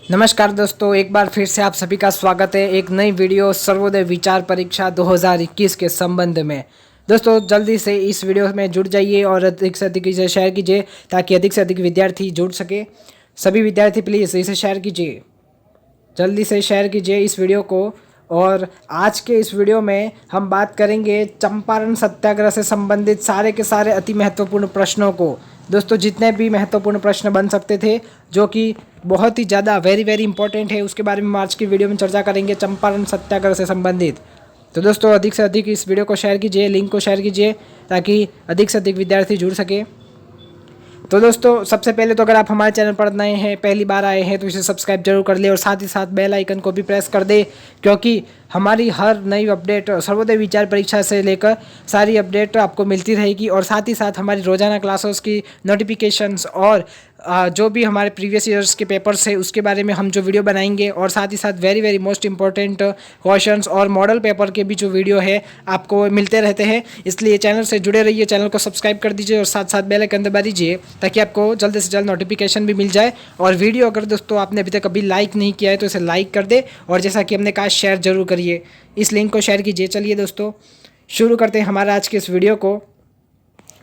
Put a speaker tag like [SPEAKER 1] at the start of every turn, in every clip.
[SPEAKER 1] नमस्कार दोस्तों, एक बार फिर से आप सभी का स्वागत है एक नई वीडियो सर्वोदय विचार परीक्षा 2021 के संबंध में। दोस्तों जल्दी से इस वीडियो में जुड़ जाइए और अधिक से अधिक इसे शेयर कीजिए ताकि अधिक से अधिक विद्यार्थी जुड़ सके। सभी विद्यार्थी प्लीज़ इसे शेयर कीजिए, जल्दी से शेयर कीजिए इस वीडियो को। और आज के इस वीडियो में हम बात करेंगे चंपारण सत्याग्रह से संबंधित सारे के सारे अति महत्वपूर्ण प्रश्नों को। दोस्तों जितने भी महत्वपूर्ण प्रश्न बन सकते थे जो कि बहुत ही ज़्यादा वेरी वेरी इंपॉर्टेंट है, उसके बारे में हम आज की वीडियो में चर्चा करेंगे चंपारण सत्याग्रह से संबंधित। तो दोस्तों अधिक से अधिक इस वीडियो को शेयर कीजिए, लिंक को शेयर कीजिए ताकि अधिक से अधिक विद्यार्थी जुड़ सके। तो दोस्तों सबसे पहले तो अगर आप हमारे चैनल पर नए हैं, पहली बार आए हैं, तो इसे सब्सक्राइब जरूर कर ले और साथ ही साथ बेल आइकन को भी प्रेस कर दे, क्योंकि हमारी हर नई अपडेट सर्वोदय विचार परीक्षा से लेकर सारी अपडेट आपको मिलती रहेगी। और साथ ही साथ हमारी रोजाना क्लासेस की नोटिफिकेशंस और जो भी हमारे प्रीवियस ईयर्स के पेपर्स है उसके बारे में हम जो वीडियो बनाएंगे, और साथ ही साथ very very most important questions और मॉडल पेपर के भी जो वीडियो है आपको मिलते रहते हैं। इसलिए चैनल से जुड़े रहिए, चैनल को सब्सक्राइब कर दीजिए और साथ साथ बेल आइकन दबा दीजिए ताकि आपको जल्द से जल्द नोटिफिकेशन भी मिल जाए। और वीडियो अगर दोस्तों आपने अभी तक कभी लाइक नहीं किया है तो इसे लाइक कर दे, और जैसा कि हमने कहा शेयर जरूर करिए, इस लिंक को शेयर कीजिए। चलिए दोस्तों शुरू करते हैं हमारा आज के इस वीडियो को।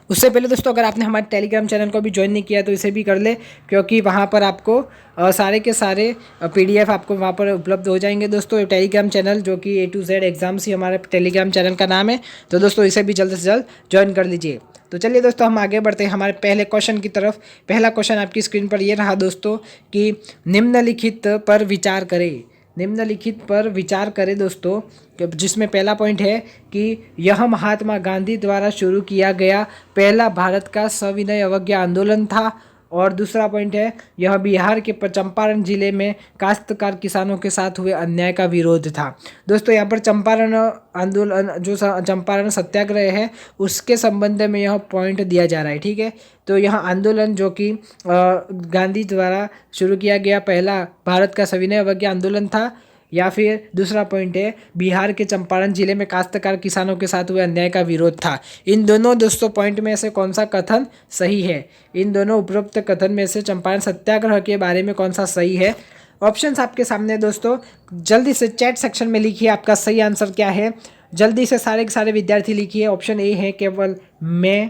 [SPEAKER 1] उससे पहले दोस्तों अगर आपने हमारे टेलीग्राम चैनल को भी ज्वाइन नहीं किया तो इसे भी कर ले, क्योंकि वहाँ पर आपको सारे के सारे PDF आपको वहाँ पर उपलब्ध हो जाएंगे। दोस्तों टेलीग्राम चैनल जो कि A to Z एग्जाम्स ही हमारे टेलीग्राम चैनल का नाम है, तो दोस्तों इसे भी जल्द से जल्द ज्वाइन कर लीजिए। तो चलिए दोस्तों हम आगे बढ़ते हैं हमारे पहले क्वेश्चन की तरफ। पहला क्वेश्चन आपकी स्क्रीन पर ये रहा दोस्तों कि निम्नलिखित पर विचार करें। निम्नलिखित पर विचार करें दोस्तों, जिसमें पहला पॉइंट है कि यह महात्मा गांधी द्वारा शुरू किया गया पहला भारत का सविनय अवज्ञा आंदोलन था। और दूसरा पॉइंट है यह बिहार के चंपारण जिले में काश्तकार किसानों के साथ हुए अन्याय का विरोध था। दोस्तों यहाँ पर चंपारण आंदोलन जो चंपारण सत्याग्रह है उसके संबंध में यह पॉइंट दिया जा रहा है, ठीक है। तो यह आंदोलन जो कि गांधी द्वारा शुरू किया गया पहला भारत का सविनय अवज्ञा आंदोलन था, या फिर दूसरा पॉइंट है बिहार के चंपारण जिले में काश्तकार किसानों के साथ हुए अन्याय का विरोध था। इन दोनों दोस्तों पॉइंट में से कौन सा कथन सही है? इन दोनों उपरोक्त कथन में से चंपारण सत्याग्रह के बारे में कौन सा सही है? ऑप्शंस आपके सामने दोस्तों, जल्दी से चैट सेक्शन में लिखिए आपका सही आंसर क्या है। जल्दी से सारे के सारे विद्यार्थी लिखिए। ऑप्शन ए है केवल मैं,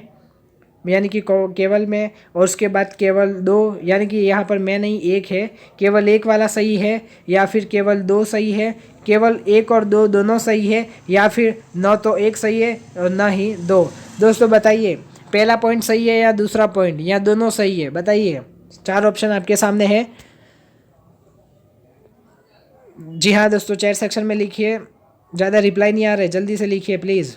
[SPEAKER 1] यानी कि केवल में, और उसके बाद केवल दो, यानी कि यहाँ पर मैं नहीं एक है, केवल एक वाला सही है, या फिर केवल दो सही है, केवल एक और दो दोनों सही है, या फिर न तो एक सही है और न ही दो। दोस्तों बताइए पहला पॉइंट सही है या दूसरा पॉइंट, या दोनों सही है? बताइए, चार ऑप्शन आपके सामने है। जी हाँ दोस्तों चैट सेक्शन में लिखिए, ज़्यादा रिप्लाई नहीं आ रहे, जल्दी से लिखिए प्लीज़।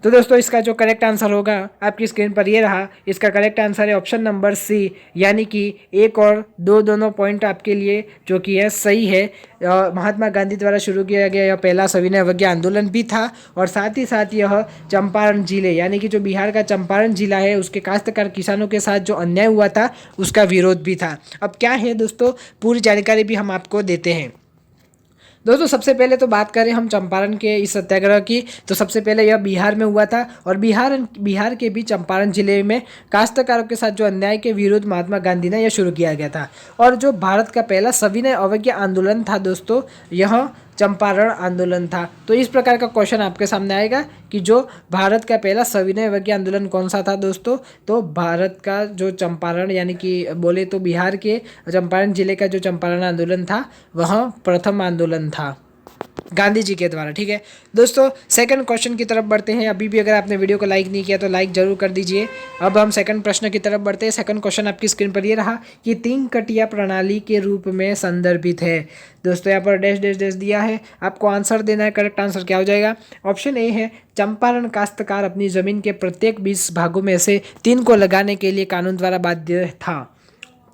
[SPEAKER 1] तो दोस्तों इसका जो करेक्ट आंसर होगा आपकी स्क्रीन पर ये रहा। इसका करेक्ट आंसर है ऑप्शन नंबर सी, यानी कि एक और दो दोनों पॉइंट आपके लिए जो कि है सही है। महात्मा गांधी द्वारा शुरू किया गया यह पहला सविनय अवज्ञा आंदोलन भी था, और साथ ही साथ यह चंपारण जिले यानी कि जो बिहार का चंपारण जिला है उसके काश्तकार किसानों के साथ जो अन्याय हुआ था उसका विरोध भी था। अब क्या है दोस्तों, पूरी जानकारी भी हम आपको देते हैं। दोस्तों सबसे पहले तो बात करें हम चंपारण के इस सत्याग्रह की, तो सबसे पहले यह बिहार में हुआ था, और बिहार के भी चंपारण जिले में काश्तकारों के साथ जो अन्याय के विरुद्ध महात्मा गांधी ने यह शुरू किया गया था। और जो भारत का पहला सविनय अवज्ञा आंदोलन था दोस्तों, यह चंपारण आंदोलन था। तो इस प्रकार का क्वेश्चन आपके सामने आएगा कि जो भारत का पहला सविनय अवज्ञा आंदोलन कौन सा था दोस्तों, तो भारत का जो चंपारण यानी कि बोले तो बिहार के चंपारण जिले का जो चंपारण आंदोलन था वह प्रथम आंदोलन था गांधी जी के द्वारा, ठीक है। दोस्तों सेकंड क्वेश्चन की तरफ बढ़ते हैं। अभी भी अगर आपने वीडियो को लाइक नहीं किया तो लाइक जरूर कर दीजिए। अब हम सेकंड प्रश्न की तरफ बढ़ते हैं। सेकंड क्वेश्चन आपकी स्क्रीन पर ये रहा कि तीन कटिया प्रणाली के रूप में संदर्भित है। दोस्तों यहाँ पर डैश डैश डैश दिया है, आपको आंसर देना है। करेक्ट आंसर क्या हो जाएगा? ऑप्शन ए है चंपारण काश्तकार अपनी जमीन के प्रत्येक 20 भागों में से 3 को लगाने के लिए कानून द्वारा बाध्य था।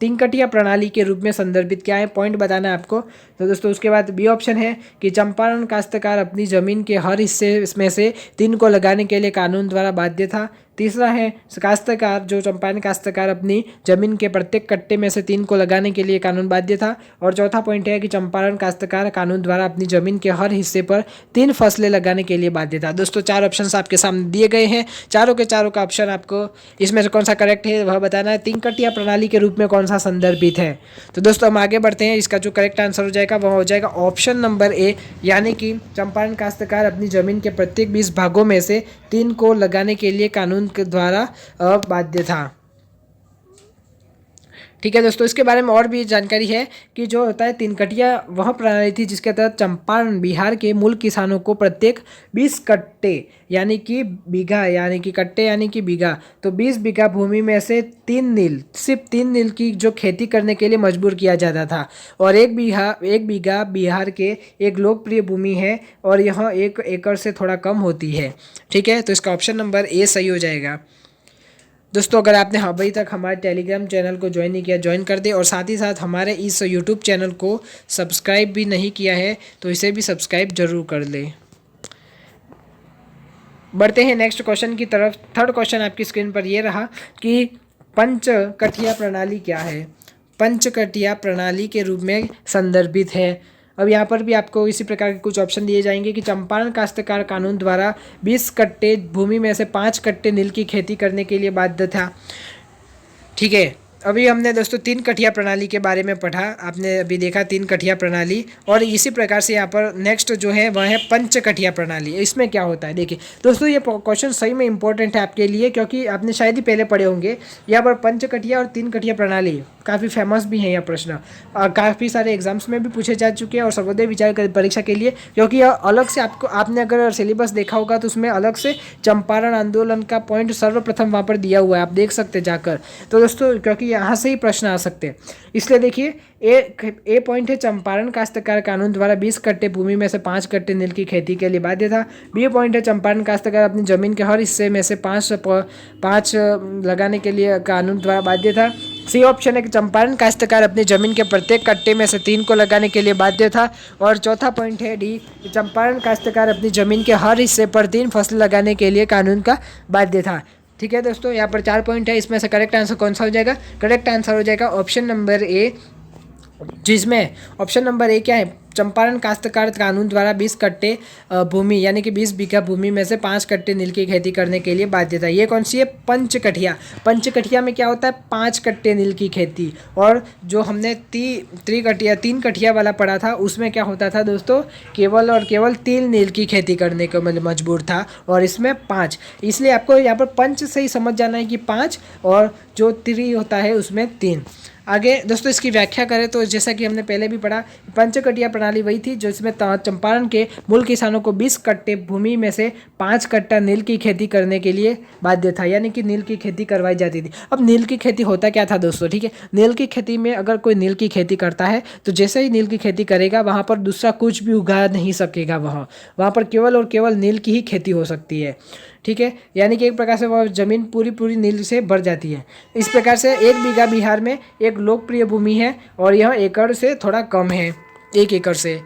[SPEAKER 1] तीन कटिया प्रणाली के रूप में संदर्भित क्या है, पॉइंट बताना है आपको। तो दोस्तों उसके बाद बी ऑप्शन है कि चंपारण काश्तकार अपनी जमीन के हर हिस्से में से 3 को लगाने के लिए कानून द्वारा बाध्य था। तीसरा है काश्तकार, जो चंपारण काश्तकार अपनी जमीन के प्रत्येक कट्टे में से 3 को लगाने के लिए कानून बाध्य था। और चौथा पॉइंट है कि चंपारण काश्तकार कानून द्वारा अपनी जमीन के हर हिस्से पर 3 फसलें लगाने के लिए बाध्य था। दोस्तों 4 ऑप्शन आपके सामने दिए गए हैं, चारों के चारों का ऑप्शन आपको इसमें से कौन सा करेक्ट है वह बताना है। 3 कटिया प्रणाली के रूप में कौन सा संदर्भित है। तो दोस्तों हम आगे बढ़ते हैं। इसका जो करेक्ट आंसर हो जाएगा वह हो जाएगा ऑप्शन नंबर ए, यानी कि चंपारण काश्तकार अपनी जमीन के प्रत्येक 20 भागों में से 3 को लगाने के लिए कानून के द्वारा बाध्य था। ठीक है दोस्तों, इसके बारे में और भी जानकारी है कि जो होता है 3 कटिया वह प्रणाली थी जिसके तहत चंपारण बिहार के मूल किसानों को प्रत्येक 20 कट्टे यानी कि बीघा, यानी कि कट्टे यानी कि बीघा, तो 20 बीघा भूमि में से 3 नील, सिर्फ 3 नील की जो खेती करने के लिए मजबूर किया जाता था। और एक बीघा बिहार के एक लोकप्रिय भूमि है और यह 1 एकड़ से थोड़ा कम होती है। ठीक है, तो इसका ऑप्शन नंबर ए सही हो जाएगा। दोस्तों अगर आपने अभी तक हमारे टेलीग्राम चैनल को ज्वाइन नहीं किया, ज्वाइन कर दे और साथ ही साथ हमारे इस यूट्यूब चैनल को सब्सक्राइब भी नहीं किया है तो इसे भी सब्सक्राइब जरूर कर ले। बढ़ते हैं नेक्स्ट क्वेश्चन की तरफ। थर्ड क्वेश्चन आपकी स्क्रीन पर ये रहा कि पंचकठिया प्रणाली क्या है। पंचकठिया प्रणाली के रूप में संदर्भित है। अब यहाँ पर भी आपको इसी प्रकार के कुछ ऑप्शन दिए जाएंगे कि चंपारण काश्तकार कानून द्वारा 20 कट्टे भूमि में से 5 कट्टे नील की खेती करने के लिए बाध्य था। ठीक है, अभी हमने दोस्तों 3 कठिया प्रणाली के बारे में पढ़ा, आपने अभी देखा 3 कठिया प्रणाली। और इसी प्रकार से यहाँ पर नेक्स्ट जो है वह है पंचकठिया प्रणाली। इसमें क्या होता है देखिए दोस्तों, ये क्वेश्चन सही में इंपॉर्टेंट है आपके लिए, क्योंकि आपने शायद ही पहले पढ़े होंगे। यहाँ पर पंचकठिया और 3 कठिया प्रणाली काफ़ी फेमस भी है यह प्रश्न, काफ़ी सारे एग्जाम्स में भी पूछे जा चुके हैं और सर्वोदय विचार परीक्षा के लिए, क्योंकि यह अलग से आपने अगर सिलेबस देखा होगा तो उसमें अलग से चंपारण आंदोलन का पॉइंट सर्वप्रथम वहाँ पर दिया हुआ है, आप देख सकते हैं जाकर। तो दोस्तों क्योंकि यहाँ से ही प्रश्न आ सकते हैं, इसलिए देखिए ए पॉइंट है चंपारण काश्तकार कानून द्वारा 20 कट्टे भूमि में से 5 कट्टे नील की खेती के लिए बाध्य था। बी पॉइंट है चंपारण काश्तकार अपनी जमीन के हर हिस्से में से 5 लगाने के लिए कानून द्वारा बाध्य था। सी ऑप्शन है कि चंपारण काश्तकार अपनी जमीन के प्रत्येक कट्टे में से 3 को लगाने के लिए बाध्य था। और चौथा पॉइंट है डी, चंपारण काश्तकार अपनी जमीन के हर हिस्से पर 3 फसल लगाने के लिए कानून का बाध्य था। ठीक है दोस्तों, यहाँ पर 4 पॉइंट है, इसमें से करेक्ट आंसर कौन सा हो जाएगा। करेक्ट आंसर हो जाएगा ऑप्शन नंबर ए, जिसमें ऑप्शन नंबर ए क्या है, चंपारण काश्तकार कानून द्वारा 20 कट्टे भूमि यानी कि 20 बीघा भूमि में से 5 कट्टे नील की खेती करने के लिए बाध्य था। ये कौन सी है, पंचकठिया। पंचकठिया में क्या होता है, 5 कट्टे नील की खेती। और जो हमने 3 कठिया वाला पढ़ा था उसमें क्या होता था दोस्तों, केवल और केवल 3 नील की खेती करने को मजबूर था, और इसमें 5। इसलिए आपको यहाँ पर पंच से ही समझ जाना है कि 5 और जो 3 होता है उसमें 3। आगे दोस्तों इसकी व्याख्या करें तो जैसा कि हमने पहले भी पढ़ा, पंचकठिया प्रणाली वही थी जो इसमें चंपारण के मूल किसानों को 20 कट्टे भूमि में से 5 कट्टा नील की खेती करने के लिए बाध्य था, यानी कि नील की खेती करवाई जाती थी। अब नील की खेती होता क्या था दोस्तों, ठीक है, नील की खेती में अगर कोई नील की खेती करता है तो जैसे ही नील की खेती करेगा वहाँ पर दूसरा कुछ भी उगा नहीं सकेगा, वहाँ पर केवल और केवल नील की ही खेती हो सकती है। ठीक है, यानी कि एक प्रकार से वह जमीन पूरी नील से भर जाती है। इस प्रकार से 1 बीघा बिहार में एक लोकप्रिय भूमि है और यह एकड़ से थोड़ा कम है, 1 एकड़ से।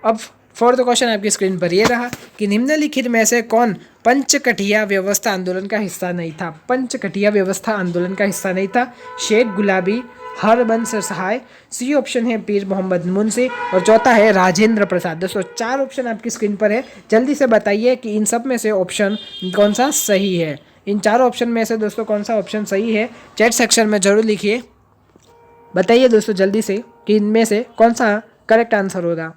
[SPEAKER 1] अब फोर्थ क्वेश्चन आपकी स्क्रीन पर यह रहा कि निम्नलिखित में से कौन पंचकठिया व्यवस्था आंदोलन का हिस्सा नहीं था। पंचकठिया व्यवस्था आंदोलन का हिस्सा नहीं था। शेख गुलाबी, हरबंस सहाय, सी ऑप्शन है पीर मोहम्मद मुंशी, और चौथा है राजेंद्र प्रसाद। दोस्तों 4 ऑप्शन आपकी स्क्रीन पर है, जल्दी से बताइए कि इन सब में से ऑप्शन कौन सा सही है। इन 4 ऑप्शन में से दोस्तों कौन सा ऑप्शन सही है, चैट सेक्शन में जरूर लिखिए। बताइए दोस्तों जल्दी से कि इनमें से कौन सा करेक्ट आंसर होगा।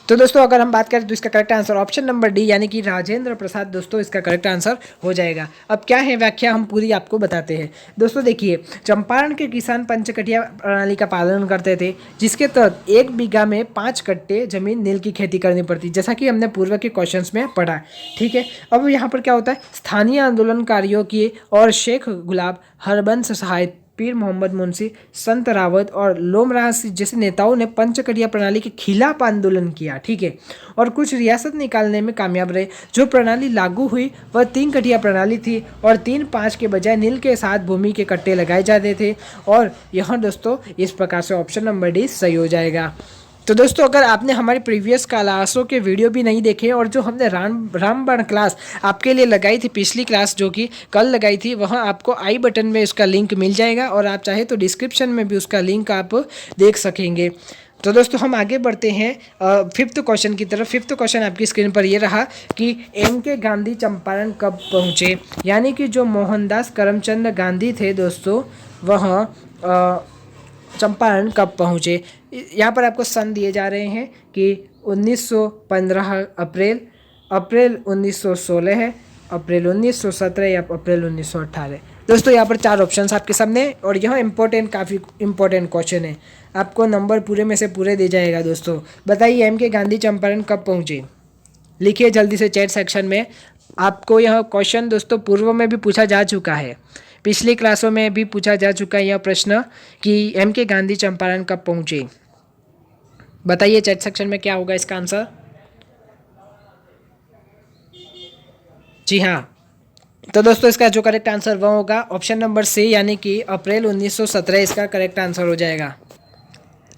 [SPEAKER 1] तो दोस्तों अगर हम बात करें तो इसका correct answer option number D यानी कि राजेंद्र प्रसाद दोस्तों इसका करेक्ट आंसर हो जाएगा। अब क्या है व्याख्या, हम पूरी आपको बताते हैं। दोस्तों देखिए, चंपारण के किसान पंचकठिया प्रणाली का पालन करते थे, जिसके तहत 1 बीघा में 5 कट्टे जमीन नील की खेती करनी पड़ती, जैसा कि हमने पूर्व के क्वेश्चंस में पढ़ा। ठीक है, अब यहाँ पर क्या होता है, स्थानीय आंदोलनकारियों की और शेख गुलाब, हरबंस सहाय, पीर मोहम्मद मुंशी, संत रावत और लोमराज जैसे नेताओं ने पंचकठिया प्रणाली के खिलाफ आंदोलन किया। ठीक है, और कुछ रियासत निकालने में कामयाब रहे। जो प्रणाली लागू हुई वह 3 कठिया प्रणाली थी और 3-5 के बजाय नील के साथ भूमि के कट्टे लगाए जाते थे। और यहाँ दोस्तों इस प्रकार से ऑप्शन नंबर डी सही हो जाएगा। तो दोस्तों अगर आपने हमारी प्रीवियस क्लासों के वीडियो भी नहीं देखे और जो हमने रामबाण क्लास आपके लिए लगाई थी, पिछली क्लास जो कि कल लगाई थी, वहाँ आपको आई बटन में उसका लिंक मिल जाएगा और आप चाहे तो डिस्क्रिप्शन में भी उसका लिंक आप देख सकेंगे। तो दोस्तों हम आगे बढ़ते हैं फिफ्थ क्वेश्चन की तरफ। फिफ्थ क्वेश्चन आपकी स्क्रीन पर ये रहा कि M.K. गांधी चंपारण कब पहुँचे, यानी कि जो मोहनदास करमचंद गांधी थे दोस्तों वह चंपारण कब पहुँचे। यहाँ पर आपको सन दिए जा रहे हैं कि 1915 अप्रैल 1916 है, अप्रैल 1917 या अप्रैल 1918। दोस्तों यहाँ पर 4 ऑप्शंस आपके सामने और यह काफ़ी इम्पोर्टेंट क्वेश्चन है, आपको नंबर पूरे में से पूरे दे जाएगा। दोस्तों बताइए M.K. गांधी चंपारण कब पहुँचे, लिखिए जल्दी से चैट सेक्शन में। आपको यह क्वेश्चन दोस्तों पूर्व में भी पूछा जा चुका है, पिछली क्लासों में भी पूछा जा चुका है यह प्रश्न कि M.K. गांधी चंपारण कब पहुँचे। बताइए चैट सेक्शन में क्या होगा इसका आंसर। जी हाँ, तो दोस्तों इसका जो करेक्ट आंसर वह होगा ऑप्शन नंबर सी, यानी कि अप्रैल 1917 इसका करेक्ट आंसर हो जाएगा।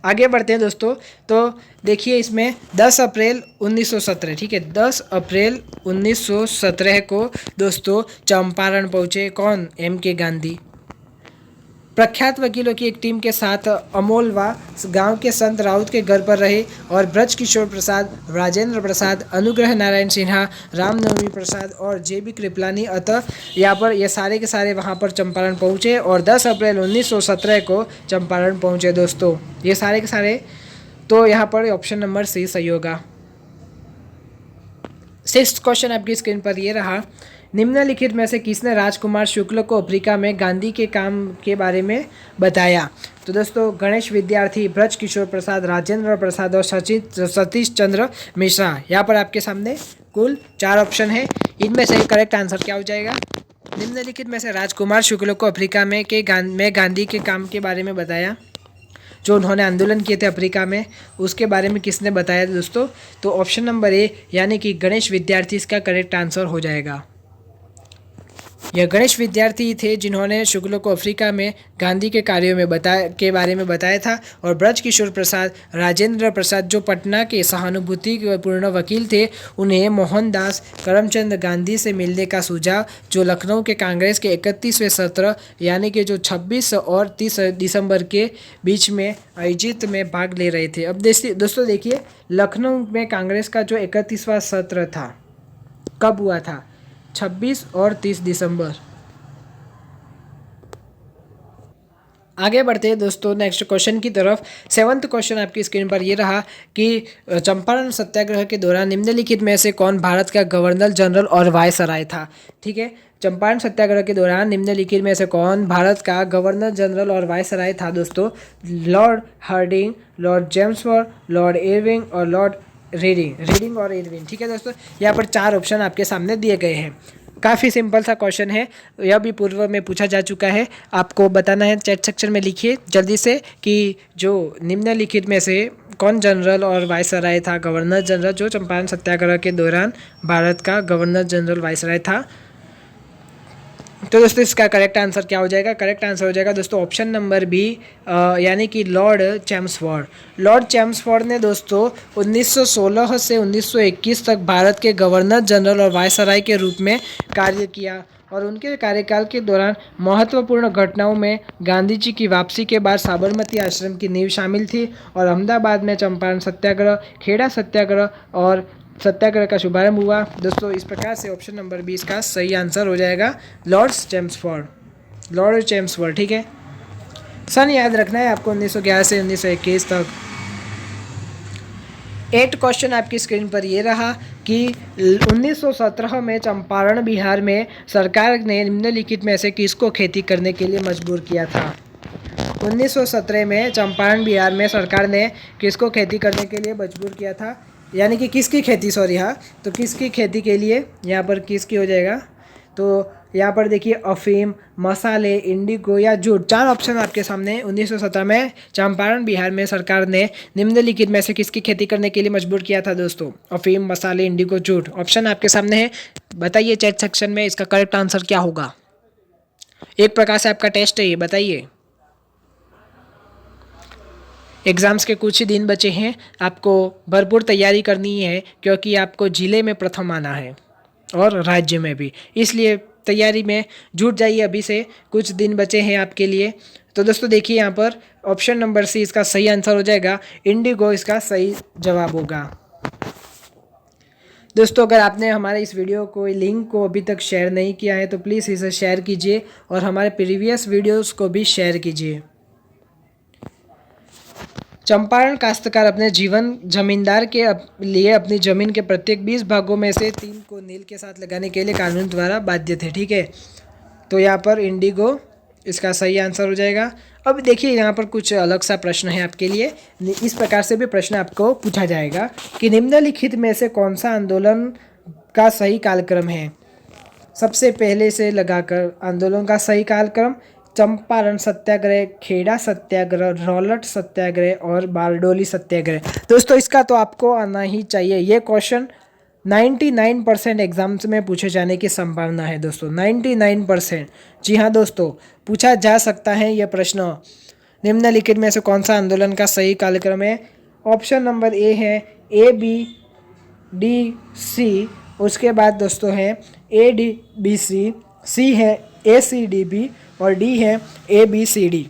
[SPEAKER 1] आगे बढ़ते हैं दोस्तों। तो देखिए इसमें 10 अप्रैल 1917, ठीक है, 10 अप्रैल 1917 को दोस्तों चंपारण पहुँचे कौन, M.K. गांधी। प्रख्यात वकीलों की एक टीम के साथ अमोलवा गांव के संत राउत के घर पर रहे और ब्रज किशोर प्रसाद, राजेंद्र प्रसाद, अनुग्रह नारायण सिन्हा, रामनवमी प्रसाद और JB कृपलानी। अतः यहाँ पर ये सारे के सारे वहाँ पर चंपारण पहुँचे और 10 अप्रैल 1917 को चंपारण पहुँचे दोस्तों, ये सारे के सारे। तो यहाँ पर ऑप्शन नंबर सी सही होगा। सिक्स्थ क्वेश्चन आपकी स्क्रीन पर ये रहा, निम्नलिखित में से किसने राजकुमार शुक्ल को अफ्रीका में गांधी के काम के बारे में बताया। तो दोस्तों गणेश विद्यार्थी, ब्रज किशोर प्रसाद, राजेंद्र प्रसाद और सतीश चंद्र मिश्रा। यहाँ पर आपके सामने कुल 4 ऑप्शन है, इनमें से करेक्ट आंसर क्या हो जाएगा। निम्नलिखित में से राजकुमार शुक्ल को अफ्रीका में गांधी के काम के बारे में बताया, जो उन्होंने आंदोलन किए थे अफ्रीका में, उसके बारे में किसने बताया दोस्तों। तो ऑप्शन नंबर ए यानी कि गणेश विद्यार्थी इसका करेक्ट आंसर हो जाएगा। यह गणेश विद्यार्थी थे जिन्होंने शुक्ल को अफ्रीका में गांधी के कार्यों में बारे में बताया था। और ब्रज किशोर प्रसाद, राजेंद्र प्रसाद जो पटना के सहानुभूतिपूर्ण वकील थे, उन्हें मोहनदास करमचंद गांधी से मिलने का सुझाव, जो लखनऊ के कांग्रेस के 31वें सत्र यानी कि जो 26 और 30 दिसंबर के बीच में आयोजित में भाग ले रहे थे। अब दोस्तों देखिए लखनऊ में कांग्रेस का जो 31वां सत्र था कब हुआ था, 26 और 30 दिसंबर। आगे बढ़ते हैं दोस्तों नेक्स्ट क्वेश्चन की तरफ। 7th क्वेश्चन आपकी स्क्रीन पर ये रहा कि चंपारण सत्याग्रह के दौरान निम्नलिखित में से कौन भारत का गवर्नर जनरल और वायसराय था। ठीक है, चंपारण सत्याग्रह के दौरान निम्नलिखित में से कौन भारत का गवर्नर जनरल और वायसराय था दोस्तों। Lord Hardinge, Lord Chelmsford, Lord Irving और लॉर्ड रीडिंग और इरविन। ठीक है दोस्तों, यहाँ पर 4 ऑप्शन आपके सामने दिए गए हैं। काफ़ी सिंपल सा क्वेश्चन है, यह भी पूर्व में पूछा जा चुका है। आपको बताना है, चैट सेक्शन में लिखिए जल्दी से कि जो निम्नलिखित में से कौन जनरल और वायसराय था, गवर्नर जनरल, जो चंपारण सत्याग्रह के दौरान भारत का गवर्नर जनरल वायसराय था। तो दोस्तों इसका करेक्ट आंसर क्या हो जाएगा। करेक्ट आंसर हो जाएगा दोस्तों ऑप्शन नंबर बी, यानी कि लॉर्ड चैम्सफोर्ड। लॉर्ड चैम्सफोर्ड ने दोस्तों 1916 से 1921 तक भारत के गवर्नर जनरल और वायसराय के रूप में कार्य किया और उनके कार्यकाल के दौरान महत्वपूर्ण घटनाओं में गांधी जी की वापसी के बाद साबरमती आश्रम की नींव शामिल थी और अहमदाबाद में चंपारण सत्याग्रह, खेड़ा सत्याग्रह और सत्याग्रह का शुभारंभ हुआ। दोस्तों इस प्रकार से ऑप्शन नंबर 20 का सही आंसर हो जाएगा लॉर्ड चैम्सफोर्ड। ठीक है, सन याद रखना है आपको 1911 से 1921 तक। 8 क्वेश्चन आपकी स्क्रीन पर ये रहा कि 1917 में चंपारण बिहार में सरकार ने निम्नलिखित में से किसको खेती करने के लिए मजबूर किया था। 1917 में चंपारण बिहार में सरकार ने किसको खेती करने के लिए मजबूर किया था, यानी कि किसकी खेती, तो किसकी खेती के लिए यहाँ पर किसकी हो जाएगा। तो यहाँ पर देखिए अफीम, मसाले, इंडिगो या जूट, 4 ऑप्शन आपके सामने। 1917 में चंपारण बिहार में सरकार ने निम्नलिखित में से किसकी खेती करने के लिए मजबूर किया था दोस्तों। अफीम, मसाले, इंडिगो, जूट। ऑप्शन आपके सामने है, बताइए चैट सेक्शन में इसका करेक्ट आंसर क्या होगा। एक प्रकार से आपका टेस्ट है ये, बताइए। एग्ज़ाम्स के कुछ ही दिन बचे हैं, आपको भरपूर तैयारी करनी है क्योंकि आपको ज़िले में प्रथम आना है और राज्य में भी, इसलिए तैयारी में जुट जाइए अभी से, कुछ दिन बचे हैं आपके लिए। तो दोस्तों देखिए यहाँ पर ऑप्शन नंबर सी इसका सही आंसर हो जाएगा, इंडिगो इसका सही जवाब होगा। दोस्तों अगर आपने हमारे इस वीडियो को लिंक को अभी तक शेयर नहीं किया है तो प्लीज़ इसे शेयर कीजिए और हमारे प्रीवियस वीडियोस को भी शेयर कीजिए। चंपारण काश्तकार अपने जीवन जमींदार के लिए अपनी ज़मीन के प्रत्येक 20 भागों में से 3 को नील के साथ लगाने के लिए कानून द्वारा बाध्य थे। ठीक है, तो यहाँ पर इंडिगो इसका सही आंसर हो जाएगा। अब देखिए यहाँ पर कुछ अलग सा प्रश्न है आपके लिए, इस प्रकार से भी प्रश्न आपको पूछा जाएगा कि निम्नलिखित में से कौन सा आंदोलन का सही कालक्रम है। सबसे पहले से लगाकर आंदोलन का सही कालक्रम चंपारण सत्याग्रह, खेड़ा सत्याग्रह, रौलट सत्याग्रह और बारडोली सत्याग्रह। दोस्तों इसका तो आपको आना ही चाहिए, ये क्वेश्चन 99% एग्जाम्स में पूछे जाने की संभावना है दोस्तों, 99%। जी हाँ दोस्तों, पूछा जा सकता है यह प्रश्न। निम्नलिखित में से कौन सा आंदोलन का सही कालक्रम है। ऑप्शन नंबर ए है ABDC, उसके बाद दोस्तों है ADBC, सी है ACDB और डी है ABCD।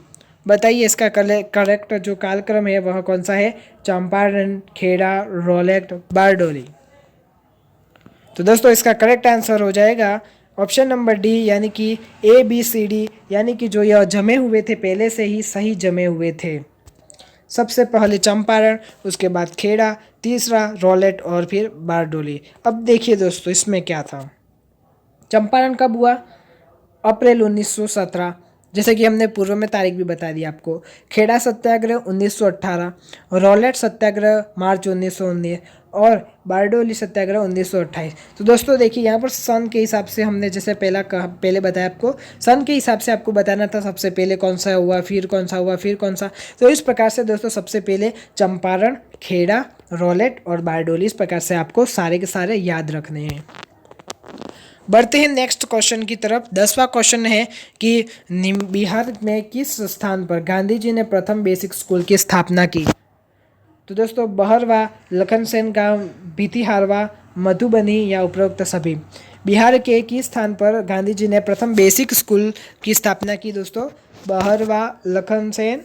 [SPEAKER 1] बताइए इसका करेक्ट जो कालक्रम है वह कौन सा है। चंपारण, खेड़ा, रौलट, बारडोली। तो दोस्तों इसका करेक्ट आंसर हो जाएगा ऑप्शन नंबर डी, यानी कि ABCD, यानी कि जो यह जमे हुए थे पहले से ही सही जमे हुए थे। सबसे पहले चंपारण, उसके बाद खेड़ा, तीसरा रौलट और फिर बारडोली। अब देखिए दोस्तों इसमें क्या था। चंपारण कब हुआ, अप्रैल 1917, जैसे कि हमने पूर्व में तारीख भी बता दी आपको। खेड़ा सत्याग्रह 1918, रौलट सत्याग्रह मार्च 1919 और बारडोली सत्याग्रह 1928। तो दोस्तों देखिए यहाँ पर सन के हिसाब से हमने जैसे पहले बताया आपको, सन के हिसाब से आपको बताना था सबसे पहले कौन सा हुआ, फिर कौन सा हुआ, फिर कौन सा। तो इस प्रकार से दोस्तों सबसे पहले चंपारण, खेड़ा, रौलट और बारडोली, इस प्रकार से आपको सारे के सारे याद रखने हैं। बढ़ते हैं नेक्स्ट क्वेश्चन की तरफ। 10वां क्वेश्चन है कि बिहार में किस स्थान पर गांधी जी ने प्रथम बेसिक स्कूल की स्थापना की। तो दोस्तों बहरवा, लखनसेन गांव, भितिहारवा, मधुबनी या उपरोक्त सभी। बिहार के किस स्थान पर गांधी जी ने प्रथम बेसिक स्कूल की स्थापना की दोस्तों। बहरवा, लखनसेन,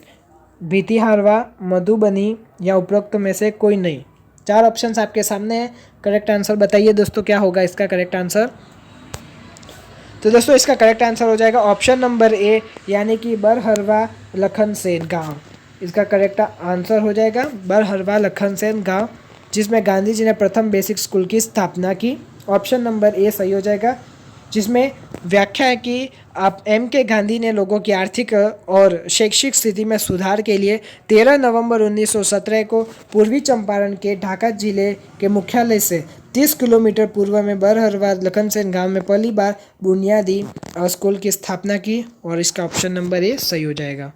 [SPEAKER 1] भितिहारवा, मधुबनी या उपरोक्त में से कोई नहीं। 4 ऑप्शंस आपके सामने हैं, करेक्ट आंसर बताइए दोस्तों क्या होगा इसका करेक्ट आंसर। तो दोस्तों इसका करेक्ट आंसर हो जाएगा ऑप्शन नंबर ए, यानी कि बरहरवा लखनसेन गांव। इसका करेक्ट आंसर हो जाएगा बरहरवा लखनसेन गांव, जिसमें गांधी जी ने प्रथम बेसिक स्कूल की स्थापना की। ऑप्शन नंबर ए सही हो जाएगा, जिसमें व्याख्या है कि आप MK गांधी ने लोगों की आर्थिक और शैक्षिक स्थिति में सुधार के लिए 13 नवंबर 1917 को पूर्वी चंपारण के ढाका जिले के मुख्यालय से 30 किलोमीटर पूर्व में बरहरवा लखनसेन गांव में पहली बार बुनियादी स्कूल की स्थापना की और इसका ऑप्शन नंबर ए सही हो जाएगा।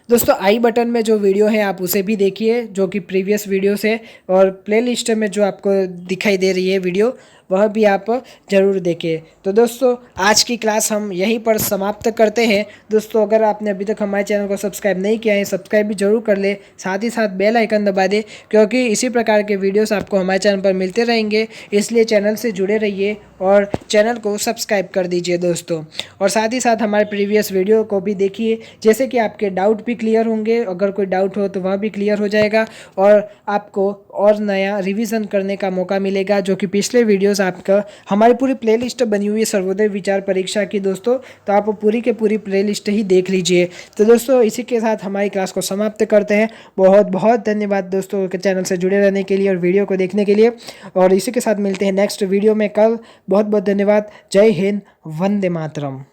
[SPEAKER 1] दोस्तों आई बटन में जो वीडियो है आप उसे भी देखिए, जो कि प्रीवियस वीडियो से, और प्लेलिस्ट में जो आपको दिखाई दे रही है वीडियो वह भी आप ज़रूर देखें। तो दोस्तों आज की क्लास हम यहीं पर समाप्त करते हैं। दोस्तों अगर आपने अभी तक हमारे चैनल को सब्सक्राइब नहीं किया है, सब्सक्राइब भी जरूर कर ले, साथ ही साथ बेल आइकन दबा दे, क्योंकि इसी प्रकार के वीडियोस आपको हमारे चैनल पर मिलते रहेंगे। इसलिए चैनल से जुड़े रहिए और चैनल को सब्सक्राइब कर दीजिए दोस्तों। और साथ ही साथ हमारे प्रीवियस वीडियो को भी देखिए, जैसे कि आपके डाउट भी क्लियर होंगे। अगर कोई डाउट हो तो वह भी क्लियर हो जाएगा और आपको और नया रिवीजन करने का मौका मिलेगा, जो कि पिछले वीडियोस आपका हमारी पूरी प्लेलिस्ट बनी हुई है सर्वोदय विचार परीक्षा की दोस्तों, तो आप पूरी के पूरी प्लेलिस्ट ही देख लीजिए। तो दोस्तों इसी के साथ हमारी क्लास को समाप्त करते हैं। बहुत बहुत धन्यवाद दोस्तों के चैनल से जुड़े रहने के लिए और वीडियो को देखने के लिए, और इसी के साथ मिलते हैं नेक्स्ट वीडियो में कल। बहुत बहुत धन्यवाद। जय हिंद, वंदे मातरम।